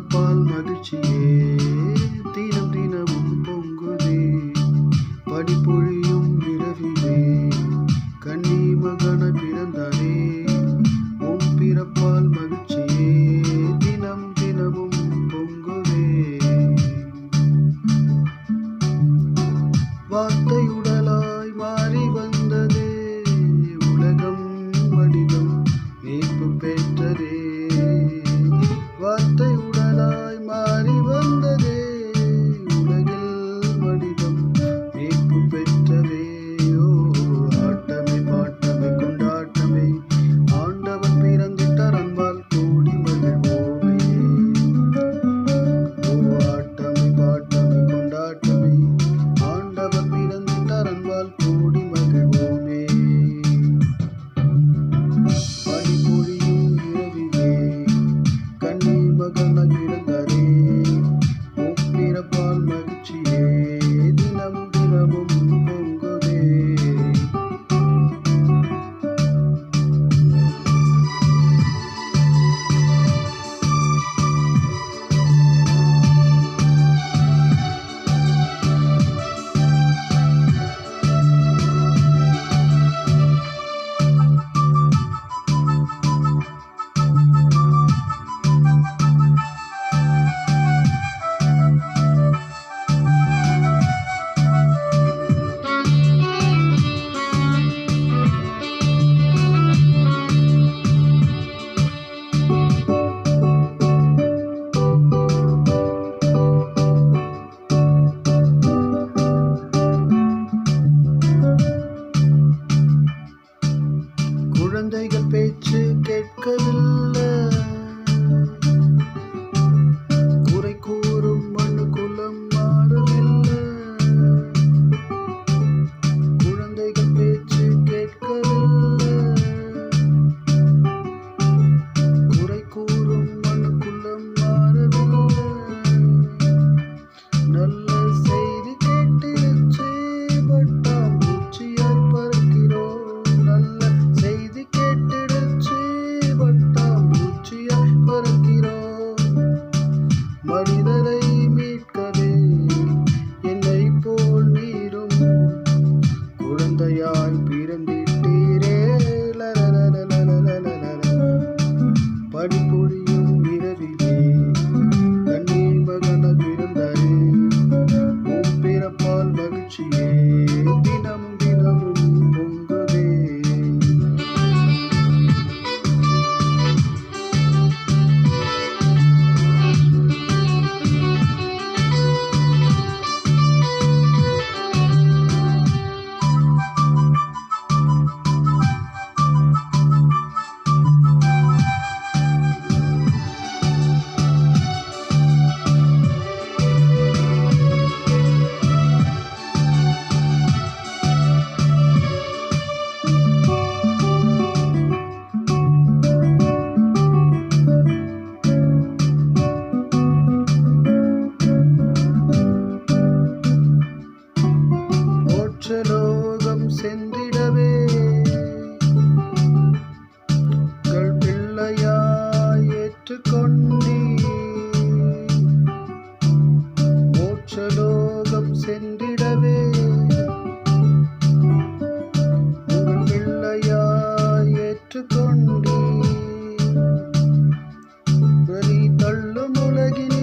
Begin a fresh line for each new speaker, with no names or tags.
பிறப்பால் மகிழ்ச்சியே தினம் தினமும் பொங்குதே படிப்பொழியும் இரவிலே கன்னி மகன பிறந்தாரே உன் பிறப்பால் மகிழ்ச்சியே தினம் தினமும் பொங்குதே வார்த்தை உடலாய் மாறி வந்ததே உலகம் வடிவம் மீட்பு பெற்றதே வார்த்தை உடலாய் மாறி வந்ததே உலகில் வடிவம் மீட்பு பெற்றதே ஓ ஆட்டமே பாட்டமே கொண்டாட்டமே ஆண்டவன் பிறந்திட்டார் அன்பால் கூடி மகிழ்வோமே ஓ ஆட்டமே பாட்டமே கொண்டாட்டமே ஆண்டவன் பிறந்திட்டார் அன்பால் கூடி மகிழ்வோமே பனிபொழியும் இரவிலே கன்னி மகனாய் பிறந்தாரே உன் பிறப்பால் மகிழ்ச்சியே தினம் தினமும் பொங்குதே குழந்தைகள் பேச்சு கேட்கவில்லை குறை கூறும் மண்ணு குலம் மாறவில்லை குழந்தைகள் பேச்சு கேட்கவில்லை குறை கூறும் மண்ணு குலம் மாறவில்லை நல்ல செய்தி கேட்டிருச்சு பட்டாம்பூச்சியாய் பறக்கிறோம் நல்ல செய்தி கேட்டிடுச்சு பட்டாம்பூச்சியாய் பறக்கிறோம் மனிதரை மீட்கவே என்னை போல் நீரும் குழந்தையாய் பிறந்திட்டீரே படிப்பொழியும் இரவிலே கன்னி மகனாய் பிறந்தாரே உன் பிறப்பால் மகிழ்ச்சியே தினம் தினமும் பொங்குதே மோட்சலோகம் சென்றிடவே உங்கள் பிள்ளையாய் ஏற்றுக்கொண்டீர் மோட்சலோகம் சென்றிடவே உங்கள் பிள்ளையாய் ஏற்றுக்கொண்டீர் வெளி தள்ளும் உலகின்